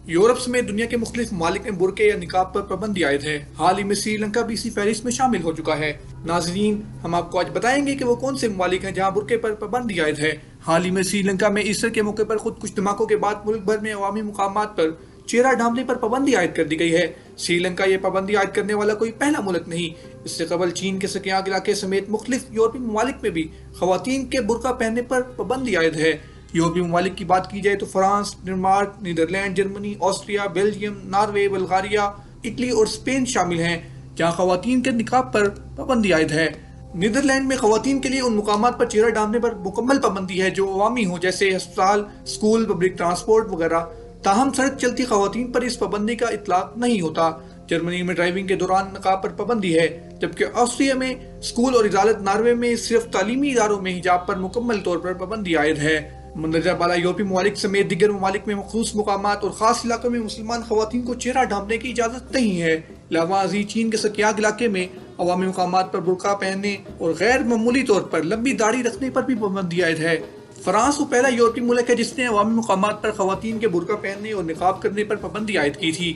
Europe سمیت دنیا کے مختلف ممالک میں برقعے یا نقاب پر پابندی عائد ہے۔ حال ہی میں سری لنکا بھی اسی فہرست میں شامل ہو چکا ہے۔ ناظرین، ہم آپ کو آج بتائیں گے کہ وہ کون سے ممالک ہیں جہاں برقعے پر پابندی عائد ہے۔ حال ہی میں سری لنکا میں ایسٹر کے موقع پر خود کش دھماکوں کے بعد ملک بھر میں عوامی مقامات پر چہرہ ڈھانپنے پر پابندی عائد کر دی گئی ہے۔ سری لنکا یہ پابندی عائد کرنے والا کوئی پہلا ملک نہیں۔ اس سے قبل چین کے سکیاگ علاقے سمیت مختلف یورپی ممالک میں بھی خواتین کے برقع پہننے پر پابندی عائد ہے۔ یورپی ممالک کی بات کی جائے تو France, Denmark, Netherland, Germany, Austria, Belgium, Norway, Bulgaria, Italy اور اسپین شامل ہیں جہاں خواتین کے نقاب پر پابندی عائد ہے۔ نیدرلینڈ میں خواتین کے لیے ان مقامات پر چہرہ ڈھانپنے پر مکمل پابندی ہے جو عوامی ہوں، جیسے ہسپتال، اسکول، پبلک ٹرانسپورٹ وغیرہ۔ تاہم سڑک چلتی خواتین پر اس پابندی کا اطلاق نہیں ہوتا۔ جرمنی میں ڈرائیونگ کے دوران نقاب پر پابندی ہے، جبکہ آسٹریا میں اسکول اور عدالت، ناروے میں صرف تعلیمی اداروں میں حجاب پر مکمل طور پر پابندی عائد ہے۔ مندرجہ بالا یورپی ممالک سمیت دیگر ممالک میں مخصوص مقامات اور خاص علاقوں میں مسلمان خواتین کو چہرہ ڈھانپنے کی اجازت نہیں ہے۔ علاوہ ازیں چین کے سکیاگ علاقے میں عوامی مقامات پر برقع پہننے اور غیر معمولی طور پر لمبی داڑھی رکھنے پر بھی پابندی عائد ہے۔ فرانس وہ پہلا یورپی ملک ہے جس نے عوامی مقامات پر خواتین کے برقع پہننے اور نقاب کرنے پر پابندی عائد کی تھی۔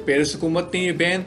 پیرس حکومت نے یہ بین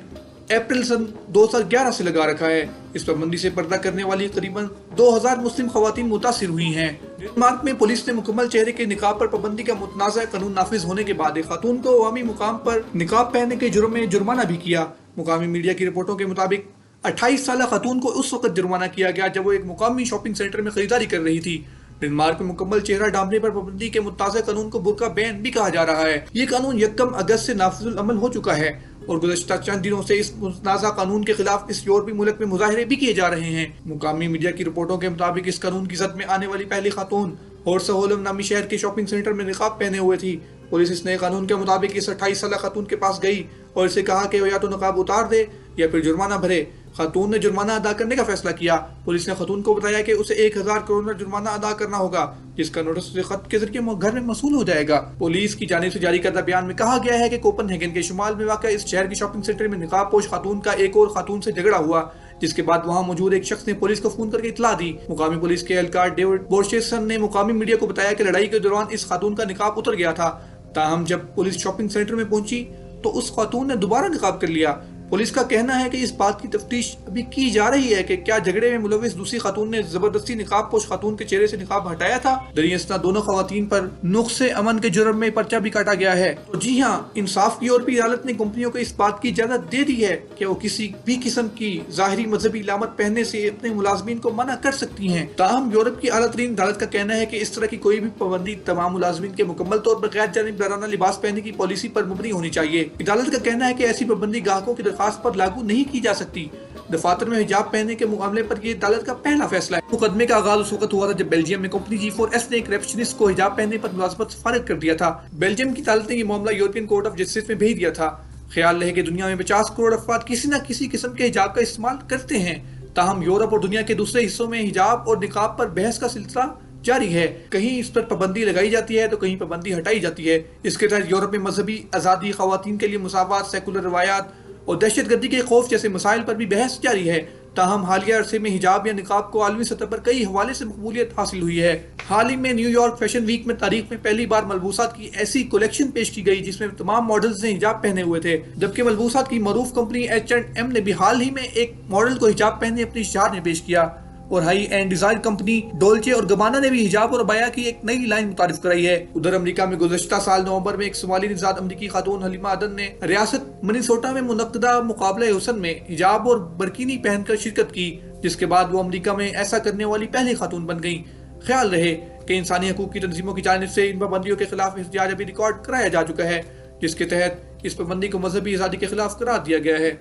اپریل سن 2011 سے لگا رکھا ہے۔ اس پابندی سے پردہ کرنے والی قریباً 2000 مسلم خواتین متاثر ہوئی ہیں۔ ڈنمارک میں پولیس نے مکمل چہرے کے نقاب پر پابندی کا متنازع قانون نافذ ہونے کے بعد ایک خاتون کو عوامی مقام پر نقاب پہننے کے جرم میں جرمانہ بھی کیا۔ مقامی میڈیا کی رپورٹوں کے مطابق 28 سالہ خاتون کو اس وقت جرمانہ کیا گیا جب وہ ایک مقامی شاپنگ سینٹر میں خریداری کر رہی تھی۔ ڈنمارک میں مکمل چہرہ ڈھانپنے پر پابندی کے متنازع قانون کو برقع بین بھی کہا جا رہا ہے۔ یہ قانون 1 اگست سے نافذ العمل ہو چکا ہے اور گزشتہ چند دنوں سے اس متنازع قانون کے خلاف اس یورپی ملک میں مظاہرے بھی کیے جا رہے ہیں۔ مقامی میڈیا کی رپورٹوں کے مطابق اس قانون کی زد میں آنے والی پہلی خاتون ہورسہولم نامی شہر کے شاپنگ سینٹر میں نقاب پہنے ہوئے تھی۔ پولیس اس نئے قانون کے مطابق اس 28 سالہ خاتون کے پاس گئی اور اسے کہا کہ وہ یا تو نقاب اتار دے یا پھر جرمانہ بھرے۔ خاتون نے جرمانہ ادا کرنے کا فیصلہ کیا۔ پولیس نے خاتون کو بتایا کہ اسے 1000 کروڑ جرمانہ ادا کرنا ہوگا، جس کا نوٹس اسے خط کے ذریعے گھر میں موصول ہو جائے گا۔ پولیس کی جانب سے جاری کردہ بیان میں کہا گیا ہے کہ کوپن ہیگن کے شمال میں واقع اس شہر کے شاپنگ سینٹر میں نقاب پوش خاتون کا ایک اور خاتون سے جھگڑا ہوا، جس کے بعد وہاں موجود ایک شخص نے پولیس کو فون کر کے اطلاع دی۔ مقامی پولیس کے اہلکار ڈیوڈ بورشیسن نے مقامی میڈیا کو بتایا کہ لڑائی کے دوران اس خاتون کا نقاب اتر گیا تھا، تاہم جب پولیس شاپنگ سینٹر میں پہنچی تو اس خاتون نے دوبارہ نقاب کر لیا۔ پولیس کا کہنا ہے کہ اس بات کی تفتیش ابھی کی جا رہی ہے کہ کیا جھگڑے میں ملوث دوسری خاتون نے زبردستی نقاب پوش خاتون کے چہرے سے نقاب ہٹایا تھا۔ دریں اثنا دونوں خواتین پر نقص امن کے جرم میں پرچہ بھی کاٹا گیا ہے۔ تو جی ہاں، انصاف کی یورپی عدالت نے کمپنیوں کو اس بات کی اجازت دے دی ہے کہ وہ کسی بھی قسم کی ظاہری مذہبی علامت پہننے سے اپنے ملازمین کو منع کر سکتی ہیں۔ تاہم یورپ کی اعلیٰ ترین عدالت کا کہنا ہے کہ اس طرح کی کوئی بھی پابندی تمام ملازمین کے مکمل طور پر غیر جانبدارانہ لباس پہننے کی پالیسی پر مبنی ہونی چاہیے۔ عدالت کا کہنا ہے کہ ایسی پابندی گاہکوں کی درخواست پر لاگو نہیں کی جا سکتی۔ دفاتر میں حجاب پہننے کے معاملے پر یہ عدالت کا پہلا فیصلہ ہے۔ مقدمے کا آغاز اس وقت ہوا تھا جب بیلجیم میں کمپنی G4S نے ایک ریسپشنسٹ کو حجاب پہننے پر ملازمت سے فارغ کر دیا تھا۔ بیلجیم کی عدالت نے یہ معاملہ یورپین کورٹ آف جسٹس میں بھیج دیا تھا۔ خیال رہے کہ دنیا میں 50 کروڑ افراد کسی نہ کسی قسم کے حجاب کا استعمال کرتے ہیں، تاہم یورپ اور دنیا کے دوسرے حصوں میں حجاب اور نقاب پر بحث کا سلسلہ جاری ہے۔ کہیں اس پر پابندی لگائی جاتی ہے تو کہیں پابندی ہٹائی جاتی ہے۔ اس کے تحت یورپ میں مذہبی آزادی، خواتین کے لیے مساوات، سیکولر روایات اور دہشت گردی کے خوف جیسے مسائل پر بھی بحث جاری ہے۔ تاہم حالیہ عرصے میں حجاب یا نقاب کو عالمی سطح پر کئی حوالے سے مقبولیت حاصل ہوئی ہے۔ حال ہی میں نیو یارک فیشن ویک میں تاریخ میں پہلی بار ملبوسات کی ایسی کلیکشن پیش کی گئی جس میں تمام ماڈلز نے حجاب پہنے ہوئے تھے، جبکہ ملبوسات کی معروف کمپنی H&M نے بھی حال ہی میں ایک ماڈل کو حجاب پہنے اپنی اشتہار میں پیش کیا، اور ہائی اینڈ ڈیزائن کمپنی ڈولچے اور گبانا نے بھی حجاب اور عبایا کی ایک نئی لائن متعارف کرائی ہے۔ ادھر امریکہ میں گزشتہ سال نومبر میں ایک صومالی نژاد امریکی خاتون حلیمہ عدن نے ریاست منیسوٹا میں منعقدہ مقابلہ حسن میں حجاب اور برکینی پہن کر شرکت کی، جس کے بعد وہ امریکہ میں ایسا کرنے والی پہلی خاتون بن گئیں۔ خیال رہے کہ انسانی حقوق کی تنظیموں کی جانب سے ان پابندیوں کے خلاف احتجاج ابھی ریکارڈ کرایا جا چکا ہے، جس کے تحت اس پابندی کو مذہبی آزادی کے خلاف قرار دیا گیا ہے۔